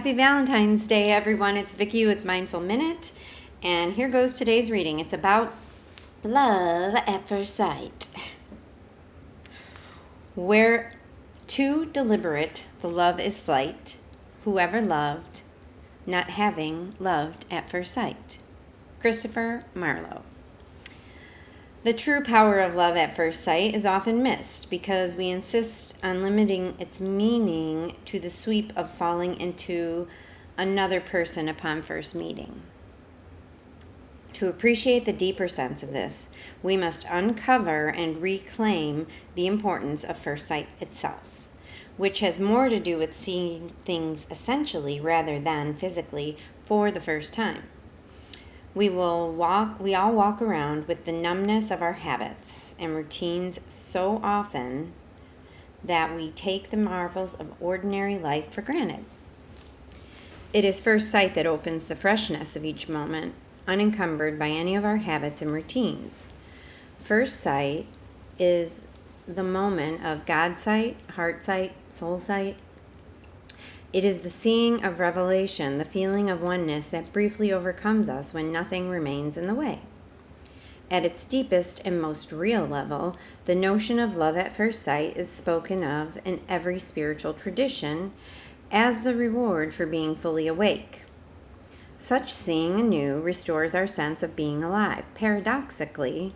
Happy Valentine's Day, everyone. It's Vikki with Mindful Minute, and here goes today's reading. It's about love at first sight. Where too deliberate the love is slight, whoever loved, not having loved at first sight. Christopher Marlowe. The true power of love at first sight is often missed because we insist on limiting its meaning to the sweep of falling into another person upon first meeting. To appreciate the deeper sense of this, we must uncover and reclaim the importance of first sight itself, which has more to do with seeing things essentially rather than physically for the first time. We all walk around with the numbness of our habits and routines so often that we take the marvels of ordinary life for granted. It is first sight that opens the freshness of each moment, unencumbered by any of our habits and routines. First sight is the moment of God sight, heart sight, soul sight. It is the seeing of revelation, the feeling of oneness that briefly overcomes us when nothing remains in the way. At its deepest and most real level, the notion of love at first sight is spoken of in every spiritual tradition as the reward for being fully awake. Such seeing anew restores our sense of being alive. Paradoxically,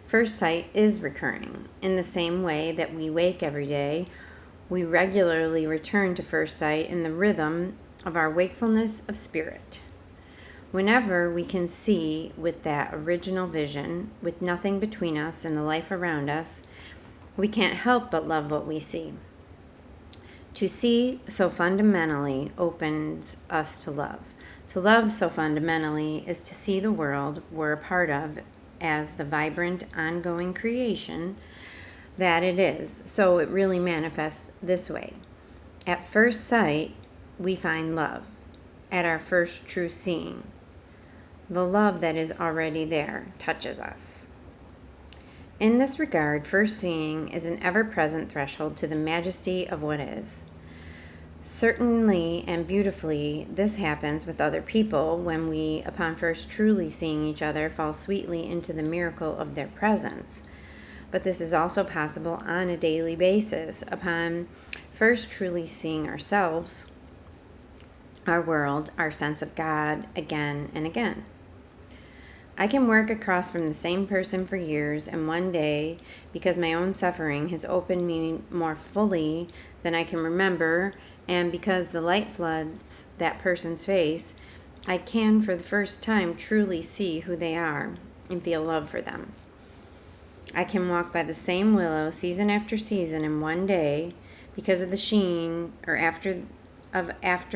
first sight is recurring. In the same way that we wake every day, we regularly return to first sight in the rhythm of our wakefulness of spirit. Whenever we can see with that original vision, with nothing between us and the life around us, we can't help but love what we see. To see so fundamentally opens us to love. To love so fundamentally is to see the world we're a part of as the vibrant, ongoing creation that it is. So it really manifests this way. At first sight, we find love. At our first true seeing, the love that is already there touches us. In this regard, first seeing is an ever-present threshold to the majesty of what is. Certainly and beautifully, this happens with other people when we, upon first truly seeing each other, fall sweetly into the miracle of their presence. But this is also possible on a daily basis upon first truly seeing ourselves, our world, our sense of God again and again. I can work across from the same person for years, and one day, because my own suffering has opened me more fully than I can remember, and because the light floods that person's face, I can for the first time truly see who they are and feel love for them. I can walk by the same willow season after season, and one day, because of the sheen or after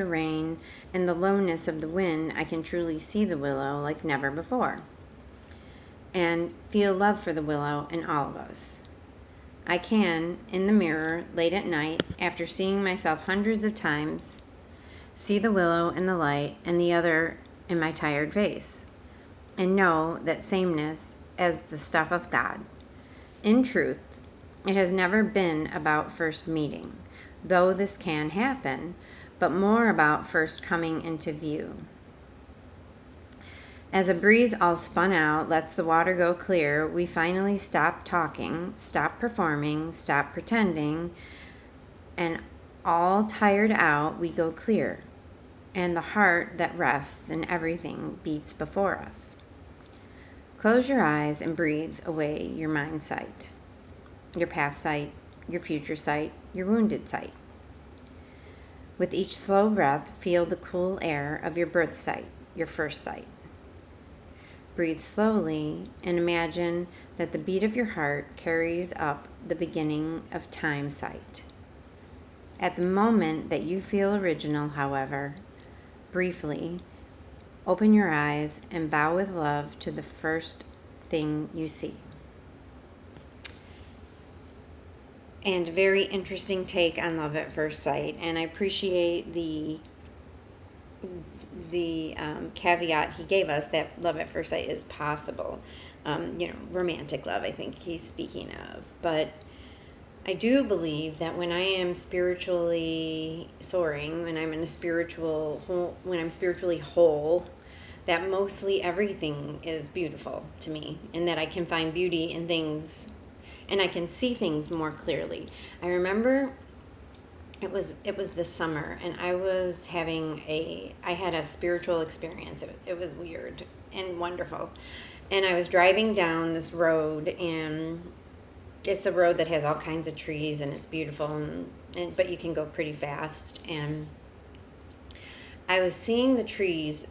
rain and the lowness of the wind, I can truly see the willow like never before and feel love for the willow in all of us. I can, in the mirror late at night, after seeing myself hundreds of times, see the willow in the light and the other in my tired face, and know that sameness as the stuff of God. In truth, it has never been about first meeting, though this can happen, but more about first coming into view. As a breeze all spun out lets the water go clear, we finally stop talking, stop performing, stop pretending, and all tired out, we go clear, and the heart that rests in everything beats before us. Close your eyes and breathe away your mind sight, your past sight, your future sight, your wounded sight. With each slow breath, feel the cool air of your birth sight, your first sight. Breathe slowly and imagine that the beat of your heart carries up the beginning of time sight. At the moment that you feel original, however, briefly, open your eyes and bow with love to the first thing you see. And a very interesting take on love at first sight. And I appreciate the caveat he gave us that love at first sight is possible. Romantic love, I think he's speaking of. But I do believe that when I am spiritually soaring, when I'm in a spiritual whole, when I'm spiritually whole, that mostly everything is beautiful to me, and that I can find beauty in things, and I can see things more clearly. I remember it was this summer, and I had a spiritual experience. It was weird and wonderful, and I was driving down this road, and it's a road that has all kinds of trees, and it's beautiful, and but you can go pretty fast, and I was seeing the trees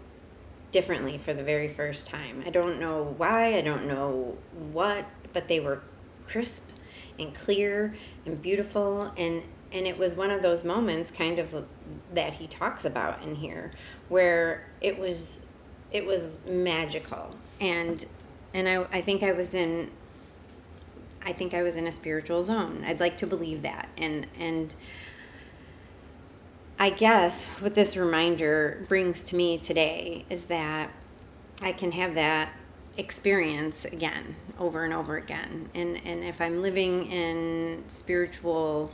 differently for the very first time. I don't know why, I don't know what, but they were crisp and clear and beautiful, and it was one of those moments kind of that he talks about in here, where it was magical, and I think I was in a spiritual zone. I'd like to believe that. And I guess what this reminder brings to me today is that I can have that experience again, over and over again. And if I'm living in spiritual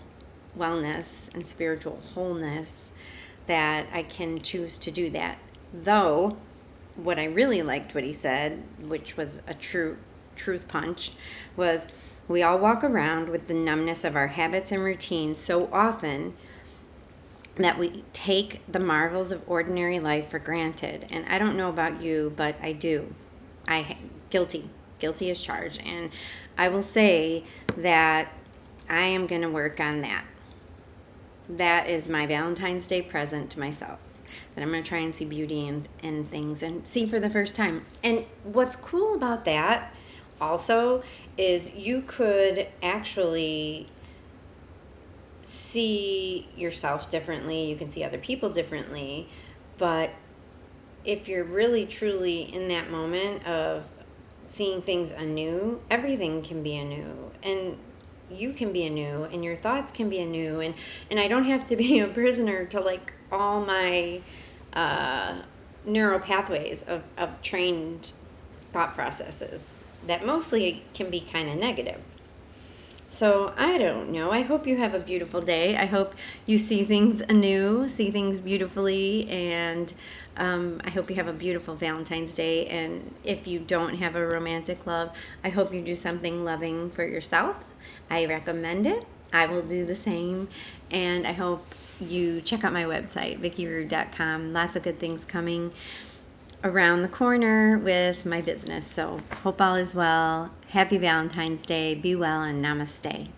wellness and spiritual wholeness, that I can choose to do that. Though, what I really liked what he said, which was a truth punch, was we all walk around with the numbness of our habits and routines so often that we take the marvels of ordinary life for granted. And I don't know about you, but I do. Guilty as charged. And I will say that I am going to work on that. That is my Valentine's Day present to myself. That I'm going to try and see beauty in things and see for the first time. And what's cool about that also is you could actually see yourself differently. You can see other people differently. But if you're really truly in that moment of seeing things anew, everything can be anew. And you can be anew, and your thoughts can be anew. And I don't have to be a prisoner to like all my neural pathways of trained thought processes that mostly can be kind of negative. So I don't know. I hope you have a beautiful day. I hope you see things anew, see things beautifully, and I hope you have a beautiful Valentine's Day. And if you don't have a romantic love, I hope you do something loving for yourself. I recommend it. I will do the same. And I hope you check out my website, vikkirude.com. Lots of good things coming around the corner with my business. So hope all is well. Happy Valentine's Day. Be well, and namaste.